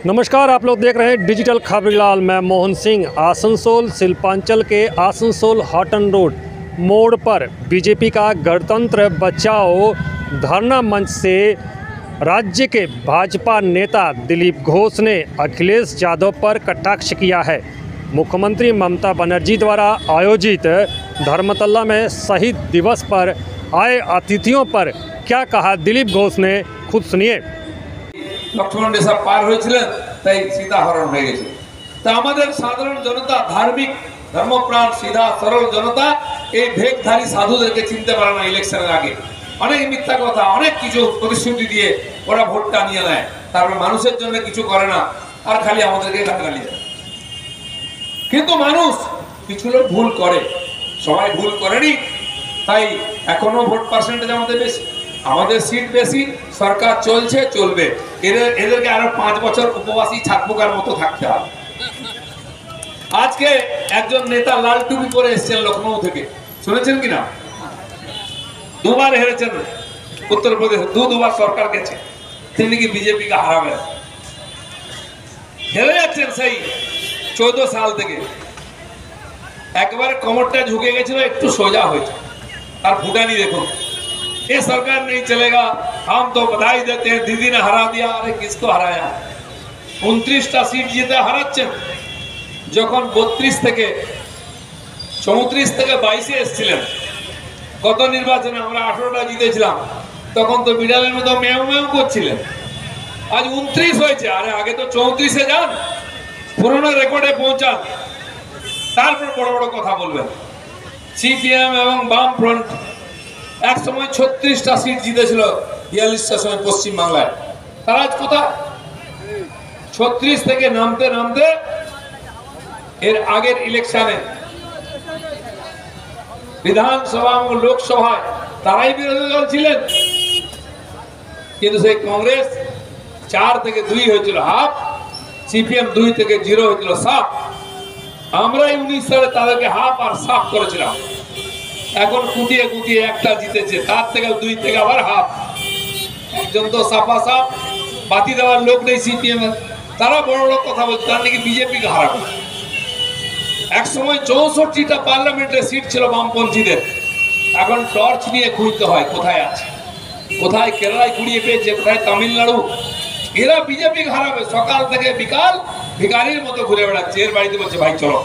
नमस्कार, आप लोग देख रहे हैं डिजिटल खबरीलाल। मैं मोहन सिंह। आसनसोल शिल्पांचल के आसनसोल हॉटन रोड मोड़ पर बीजेपी का गणतंत्र बचाओ धरना मंच से राज्य के भाजपा नेता दिलीप घोष ने अखिलेश यादव पर कटाक्ष किया है। मुख्यमंत्री ममता बनर्जी द्वारा आयोजित धर्मतला में शहीद दिवस पर आए अतिथियों पर क्या कहा दिलीप घोष ने, खुद सुनिए। लक्ष्मण रेखा पार হয়েছিলেন তাই সীতা হরণ হয়ে গেছে। তা আমাদের সাধারণ জনতা, ধার্মিক ধর্মপ্রাণ সিধা সরল জনতা এই ভেকধারী সাধুদেরকে চিনতে পারে না। ইলেকশনের আগে অনেক মিথ্যা কথা, অনেক কিছু প্রতিশ্রুতি দিয়ে ওরা ভোটটা নিয়ে নেয়, তারপর মানুষের জন্য কিছু করে না, আর খালি আমাদেরকে গালাগালি দেয়। কিন্তু মানুষ কিছু লোক ভুল করে, সবাই ভুল করেনি, তাই এখনো ভোট পার্সেন্টেজ আমাদের বেশি, আমাদের সিট বেশি, সরকার চলছে, চলবে। এদেরকে আরো 5 বছর উপবাসী ছাত্রকার মতো থাকতে হবে। আজকে একজন নেতা লাল টুপি পরে এসেছেন লখনৌ থেকে, শুনেছেন কিনা? দুবার হেরেছেন উত্তরপ্রদেশে, দুবার সরকার গেছে, তিনি কি বিজেপি কে হারাবেন? হেরে যাচ্ছেন সেই 14 সাল থেকে। একবারে কোমরটা ঝুঁকে গেছিল, একটু সোজা হয়েছে। আর ভুটানি দেখুন, ये सरकार नहीं चलेगा, हम तो बधाई देते हैं, दीदी ने हरा दिया। अरे किसको हराया? 29টা सीट जीते হারাচ্ছেন। যখন 32 থেকে 34 থেকে 22 এসেছিলেন, গত নির্বাচনে আমরা 18টা জিতেছিলাম, তখন তো বিড়ালের মতো মেও মেও করছিলেন। আজ 29 হয়েছে, আরে আগে তো 34-এ যান, পুরনো রেকর্ডে পৌঁছান, তারপর বড় বড় কথা বলবেন। সিপিএম এবং বামফ্রন্ট এক সময় 36টা সিট জিতেছিল 42টার সময় পশ্চিম বাংলায়। তারা আজ কোথায়? 36 থেকে নামতে নামতে এর আগের ইলেকশনে বিধানসভা ও লোকসভায় তারাই বিরোধী দল ছিলেন, কিন্তু সেই কংগ্রেস 4 থেকে 2 হয়েছিল হাফ, সিপিএম 2 থেকে 0 হয়েছিল সাফ। আমরাই 19 সালে তাদেরকে হাফ আর সাফ করেছিলাম। এখন কুটিয়ে কুটিয়ে একটা জিতেছে, তার থেকে 2 থেকে আবার হাফ। একজন তো সাফা সাফ, বাতি দেওয়ার লোক নেই সিপিএম এর। তারা বড় বড় কথা বলছে, তার নাকি বিজেপি কে হারাবে। এক সময় 64টা পার্লামেন্টের সিট ছিল বামপন্থীদের, এখন টর্চ নিয়ে খুঁজতে হয় কোথায় আছে, কোথায় কেরালায় কুড়িয়ে পেয়েছে, কোথায় তামিলনাড়ু। এরা বিজেপি কে হারাবে। সকাল থেকে বিকাল ভিখারির মতো ঘুরে বেড়াচ্ছে। এর বাড়িতে বলছে ভাই চলো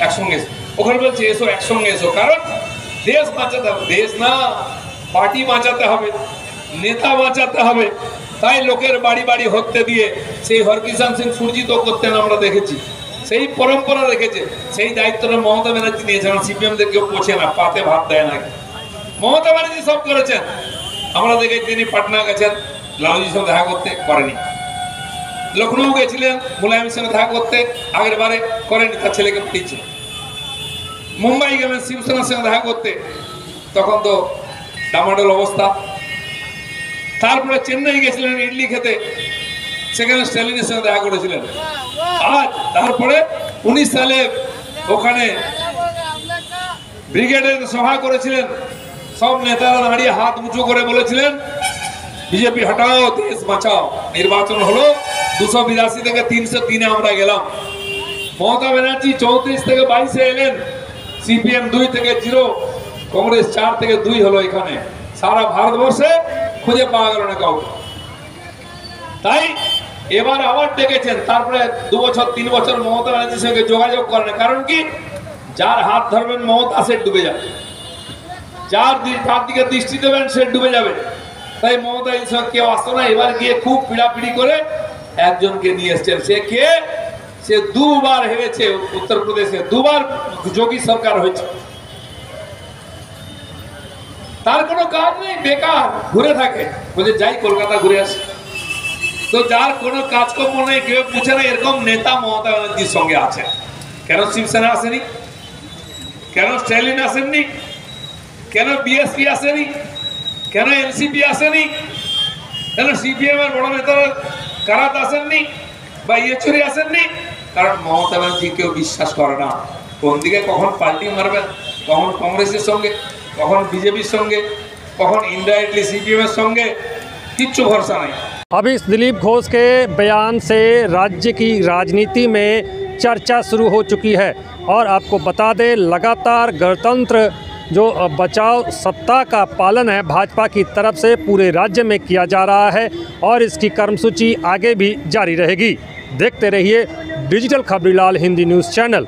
একসঙ্গে এসো, ওখানে বলছে এসো একসঙ্গে এসো। কারণ দেশ বাঁচাতে হবে, দেশ না পার্টি বাঁচাতে হবে, নেতা বাঁচাতে হবে। তাই লোকের বাড়ি বাড়ি হত্যা দিয়ে সেই হরকিষাণ সিং সুরজিত করতেন, আমরা দেখেছি, সেই পরম্পরা রেখেছে। সেই দায়িত্বটা মমতা ব্যানার্জি নিয়েছেন। সিপিএম দের কেউ পোছে না, পাতে ভাত দেয় না, মমতা ব্যানার্জি সব করেছেন। আমরা দেখেছি তিনি পাটনা গেছেন লালুজির সঙ্গে দেখা করতে, করেনি। লখনৌ গেছিলেন মুলায়মের সঙ্গে দেখা করতে, আগের বারে করেনি, তার ছেলেকে পাঠিয়েছিল। মুম্বাই গেলেন শিবসেনার সঙ্গে দেখা করতে, তখন তো ডামাডোল অবস্থা। তারপরে চেন্নাই গেছিলেন ইডলি খেতে, সেখানে স্ট্যালিনের সঙ্গে দেখা করেছিলেন। আজ তারপরে 19 সালে ওখানে ব্রিগেডের সভা করেছিলেন, সব নেতারা দাঁড়িয়ে হাত উঁচু করে বলেছিলেন বিজেপি হটাও, দেশ বাঁচাও। নির্বাচন হলো, 282 থেকে 303-এ আমরা গেলাম। মমতা ব্যানার্জি 34 থেকে 22-এ এলেন, সিপিএম 2 থেকে 0, কংগ্রেস 4 থেকে 2 হলো। এখানে সারা ভারতবর্ষে খুঁজে পাওয়া গেল না কাউকে। তাই এবার আবার ডেকেছেন। তারপরে 2 বছর 3 বছর মমতা ব্যানার্জির সঙ্গে যোগাযোগ করেন। কারণ কি? যার হাত ধরবেন মমতা সে ডুবে যাবে, যার দিকে দৃষ্টি দেবেন সে ডুবে যাবে। তাই মমতা এই সঙ্গে কেউ আসতো না। এবার গিয়ে খুব পিড়াপিড়ি করে একজনকে নিয়ে এসছেন। সে কে? সে 2 বার হেরেছে উত্তরপ্রদেশে, 2 বার যোগী সরকার হয়েছে। তার কোনো কাজ নেই, বেকার ঘুরে থাকে, বলে যাই কলকাতা ঘুরে আসি। তো যার কোনো কাজকর্ম নেই, কেউ পুছে না, এরকম নেতা মমতা ব্যানার্জির সঙ্গে আছে। কেন শিবসেনা আসেনি? কেন স্ট্যালিন আসেননি? কেন বিএসপি আসেনি? কেন এনসিপি আসেনি? কেন সিপিএম এর বড় নেতারা কারাত আসেননি বা ইয়েচুরি আসেননি? কারণ মমতা ব্যানার্জি কেউ বিশ্বাস করে না। কোন দিকে কখন পাল্টি মারবেন, কখন কংগ্রেসের সঙ্গে, কখন বিজেপির সঙ্গে, কখন ইনডাইরেক্টলি সিপিএম এর সঙ্গে, কিচ্ছু ভরসা নাই। अब इस दिलीप घोष के बयान से राज्य की राजनीति में चर्चा शुरू हो चुकी है और आपको बता दें लगातार गणतंत्र जो बचाव सप्ताह का पालन है भाजपा की तरफ से पूरे राज्य में किया जा रहा है और इसकी कर्मसूची आगे भी जारी रहेगी। देखते रहिए digital Khabrilal Hindi news channel.